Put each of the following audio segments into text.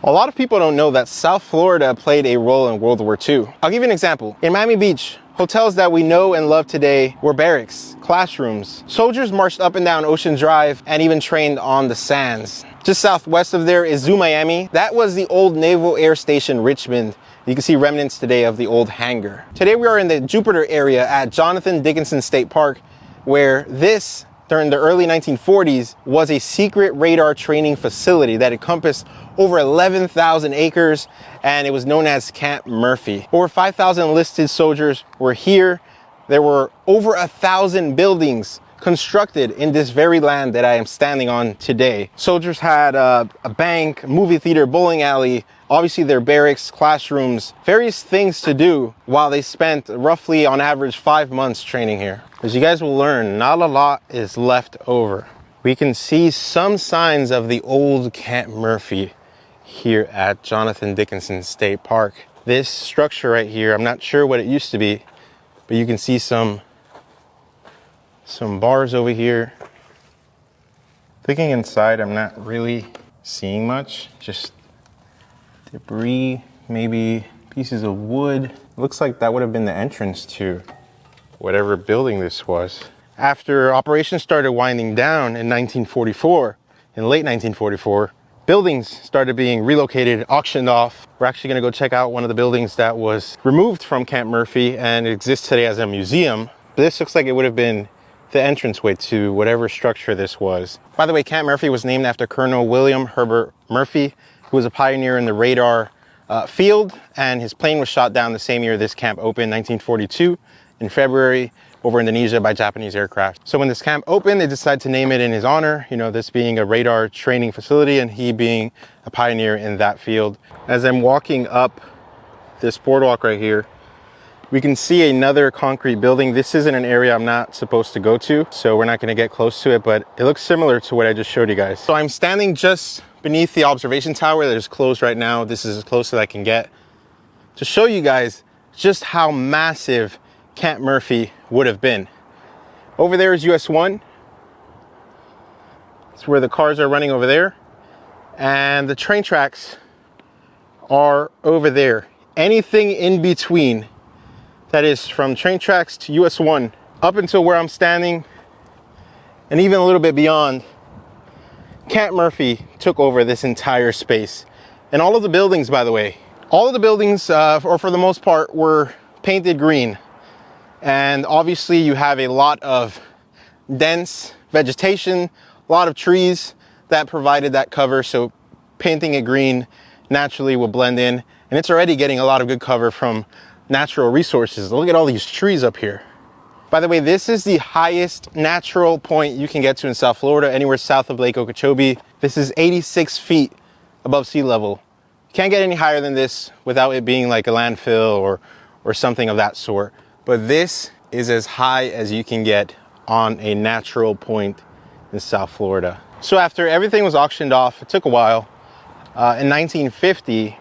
A lot of people don't know that South Florida played a role in World War II. I'll give you an example. In Miami Beach, hotels that we know and love today were barracks, classrooms. Soldiers marched up and down Ocean Drive and even trained on the sands. Just southwest of there is Zoo Miami. That was the old Naval Air Station Richmond. You can see remnants today of the old hangar. Today we are in the Jupiter area at Jonathan Dickinson State Park, where this, during the early 1940s, was a secret radar training facility that encompassed over 11,000 acres, and it was known as Camp Murphy. Over 5,000 enlisted soldiers were here. There were over 1,000 buildings constructed in this very land that I am standing on today. Soldiers had a bank, movie theater, bowling alley, obviously their barracks, classrooms, various things to do while they spent roughly on average 5 months training here. As you guys will learn, not a lot is left over. We can see some signs of the old Camp Murphy here at Jonathan Dickinson State Park. This structure right here, I'm not sure what it used to be, but you can see some bars over here. Looking inside, I'm not really seeing much, just debris, maybe pieces of wood. Looks like that would have been the entrance to whatever building this was. After operations started winding down in 1944, in late 1944, buildings started being relocated, auctioned off. We're actually gonna go check out one of the buildings that was removed from Camp Murphy and it exists today as a museum. This looks like it would have been the entranceway to whatever structure this was. By the way, Camp Murphy was named after Colonel William Herbert Murphy, who was a pioneer in the radar field, and his plane was shot down the same year this camp opened, 1942, in February, over Indonesia by Japanese aircraft. So when this camp opened, they decided to name it in his honor, you know, this being a radar training facility and he being a pioneer in that field. As I'm walking up this boardwalk right here, we can see another concrete building. This isn't an area I'm not supposed to go to, so we're not gonna get close to it, but it looks similar to what I just showed you guys. So I'm standing just beneath the observation tower that is closed right now. This is as close as I can get to show you guys just how massive Camp Murphy would have been. Over there is US 1. It's where the cars are running over there. And the train tracks are over there. Anything in between, that is from train tracks to US 1, up until where I'm standing, and even a little bit beyond, Camp Murphy took over this entire space. And all of the buildings, by the way, all of the buildings, or for the most part, were painted green. And obviously you have a lot of dense vegetation, a lot of trees that provided that cover. So painting it green naturally will blend in, and it's already getting a lot of good cover from natural resources. Look at all these trees up here. By the way, this is the highest natural point you can get to in South Florida, anywhere south of Lake Okeechobee. This is 86 feet above sea level. You can't get any higher than this without it being like a landfill or something of that sort. But this is as high as you can get on a natural point in South Florida. So after everything was auctioned off, it took a while. In 1950,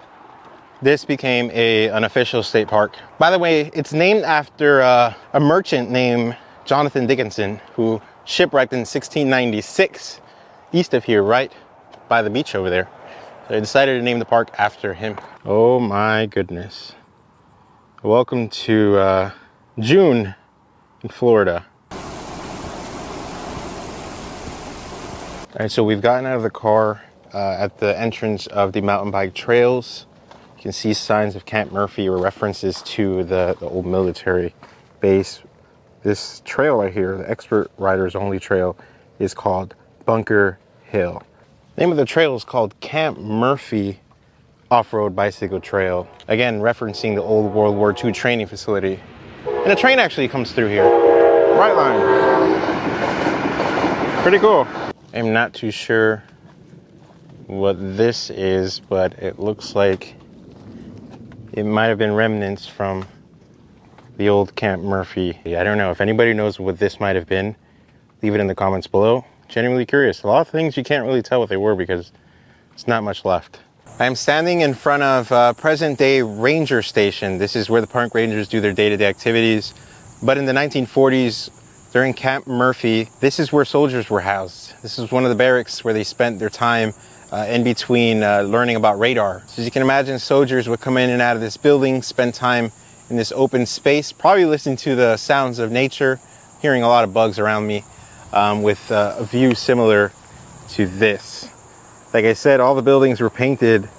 this became an official state park. By the way, it's named after a merchant named Jonathan Dickinson, who shipwrecked in 1696, east of here, right by the beach over there. So they decided to name the park after him. Oh my goodness. Welcome to June in Florida. All right, so we've gotten out of the car at the entrance of the mountain bike trails. You can see signs of Camp Murphy or references to the old military base. This trail right here, the expert riders only trail, is called Bunker Hill. The name of the trail is called Camp Murphy Off-Road Bicycle Trail. Again, referencing the old World War II training facility. And a train actually comes through here. Right line. Pretty cool. I'm not too sure what this is, but it looks like it might have been remnants from the old Camp Murphy. I don't know if anybody knows what this might have been. Leave it in the comments below. Genuinely curious. A lot of things you can't really tell what they were because there's not much left. I'm standing in front of present-day ranger station. This is where the park rangers do their day-to-day activities. But in the 1940s, during Camp Murphy, this is where soldiers were housed. This is one of the barracks where they spent their time in between learning about radar. So as you can imagine, soldiers would come in and out of this building, spend time in this open space, probably listening to the sounds of nature, hearing a lot of bugs around me, with a view similar to this. Like I said, all the buildings were painted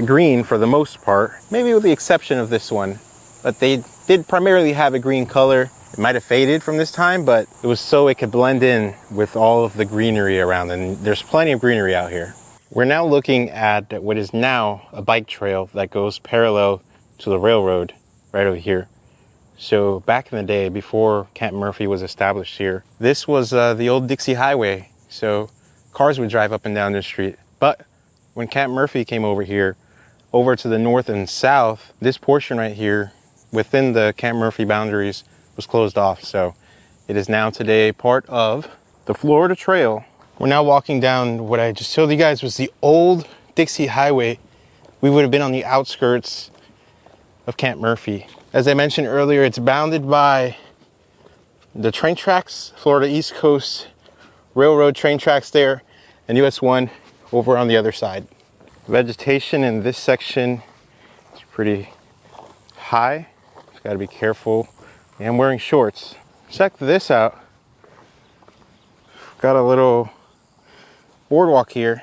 green for the most part, maybe with the exception of this one, but they did primarily have a green color. It might have faded from this time, but it was so it could blend in with all of the greenery around, and there's plenty of greenery out here. We're now looking at what is now a bike trail that goes parallel to the railroad right over here. So back in the day, before Camp Murphy was established here, this was the old Dixie Highway. So cars would drive up and down this street. But when Camp Murphy came over here, over to the north and south, this portion right here within the Camp Murphy boundaries was closed off. So it is now today part of the Florida Trail. We're now walking down what I just told you guys was the old Dixie Highway. We would have been on the outskirts of Camp Murphy. As I mentioned earlier, it's bounded by the train tracks, Florida East Coast Railroad train tracks there, and US 1 over on the other side. Vegetation in this section is pretty high. Just gotta be careful. I'm wearing shorts. Check this out. Got a little boardwalk here.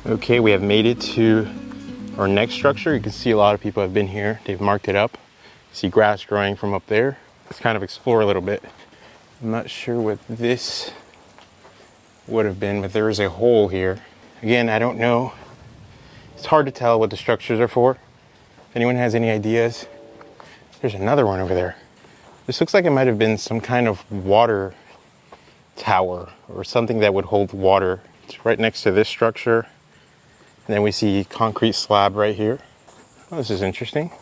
Okay, we have made it to our next structure. You can see a lot of people have been here. They've marked it up. See grass growing from up there. Let's kind of explore a little bit. I'm not sure what this would have been, but there is a hole here. Again, I don't know. It's hard to tell what the structures are for. If anyone has any ideas, there's another one over there. This looks like it might have been some kind of water tower or something that would hold water. It's right next to this structure. And then we see concrete slab right here. Oh, this is interesting.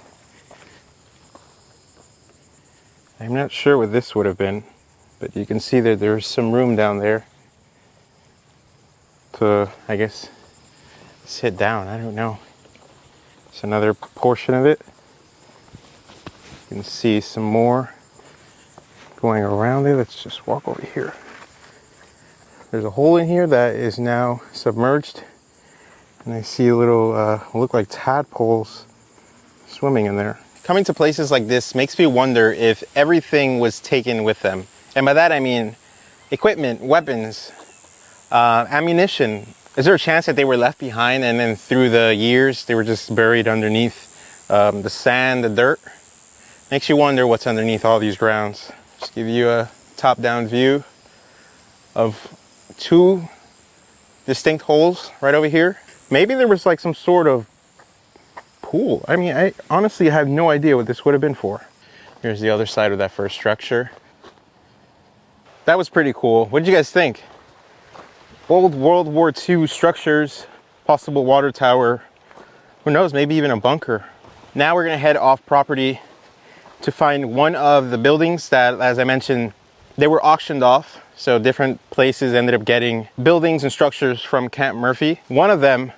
I'm not sure what this would have been, but you can see that there's some room down there to, I guess, sit down. I don't know. It's another portion of it. You can see some more going around there. Let's just walk over here. There's a hole in here that is now submerged. And I see a little, look like tadpoles swimming in there. Coming to places like this makes me wonder if everything was taken with them. And by that I mean equipment, weapons, ammunition. Is there a chance that they were left behind and then through the years they were just buried underneath the sand, the dirt? Makes you wonder what's underneath all these grounds. Just give you a top-down view of two distinct holes right over here. Maybe there was like some sort of pool. I mean, I honestly have no idea what this would have been for. Here's the other side of that first structure. That was pretty cool. What did you guys think? Old World War II structures, possible water tower, who knows, maybe even a bunker. Now we're gonna head off property to find one of the buildings that, as I mentioned, they were auctioned off. So different places ended up getting buildings and structures from Camp Murphy. One of them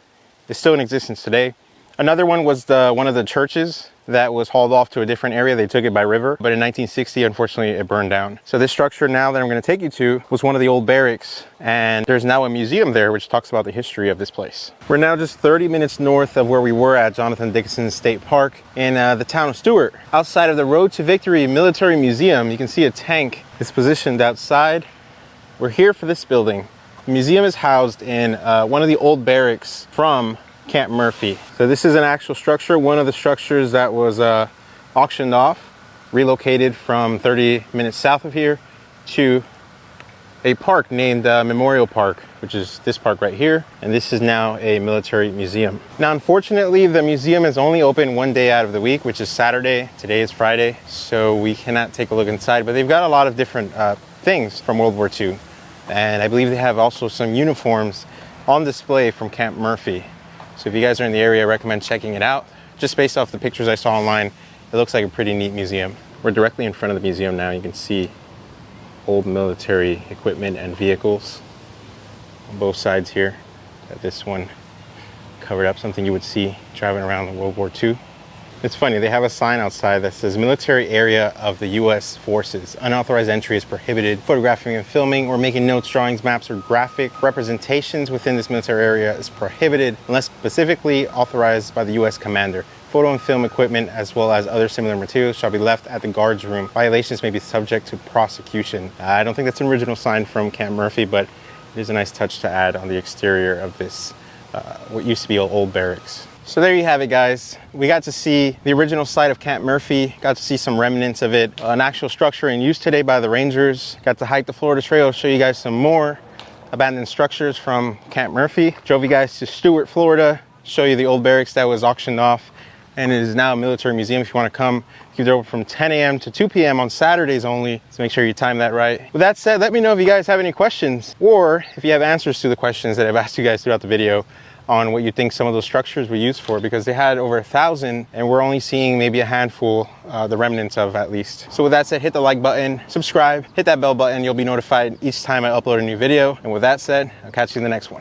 is still in existence today. Another one was one of the churches that was hauled off to a different area. They took it by river, but in 1960, unfortunately, it burned down. So this structure now that I'm gonna take you to was one of the old barracks, and there's now a museum there which talks about the history of this place. We're now just 30 minutes north of where we were at Jonathan Dickinson State Park in the town of Stewart. Outside of the Road to Victory Military Museum, you can see a tank is positioned outside. We're here for this building. The museum is housed in one of the old barracks from Camp Murphy. So this is an actual structure, one of the structures that was auctioned off, relocated from 30 minutes south of here to a park named Memorial Park, which is this park right here. And this is now a military museum. Now, unfortunately, the museum is only open one day out of the week, which is Saturday. Today is Friday, so we cannot take a look inside, but they've got a lot of different things from World War II. And I believe they have also some uniforms on display from Camp Murphy. So if you guys are in the area, I recommend checking it out. Just based off the pictures I saw online, it looks like a pretty neat museum. We're directly in front of the museum now. You can see old military equipment and vehicles on both sides here. Got this one covered up, something you would see driving around in World War II. It's funny, they have a sign outside that says military area of the U.S. forces. Unauthorized entry is prohibited. Photographing and filming or making notes, drawings, maps, or graphic representations within this military area is prohibited unless specifically authorized by the U.S. commander. Photo and film equipment as well as other similar materials shall be left at the guards room. Violations may be subject to prosecution. I don't think that's an original sign from Camp Murphy, but it is a nice touch to add on the exterior of this, what used to be old barracks. So there you have it, guys. We got to see the original site of Camp Murphy, got to see some remnants of it, an actual structure in use today by the Rangers. Got to hike the Florida Trail, show you guys some more abandoned structures from Camp Murphy. Drove you guys to Stuart, Florida, show you the old barracks that was auctioned off, and it is now a military museum. If you want to come, keep it open from 10 a.m. to 2 p.m. on Saturdays only, so make sure you time that right. With that said, let me know if you guys have any questions, or if you have answers to the questions that I've asked you guys throughout the video on what you think some of those structures were used for, because they had over 1,000 and we're only seeing maybe a handful, the remnants of at least. So with that said, hit the like button, subscribe, hit that bell button. You'll be notified each time I upload a new video. And with that said, I'll catch you in the next one.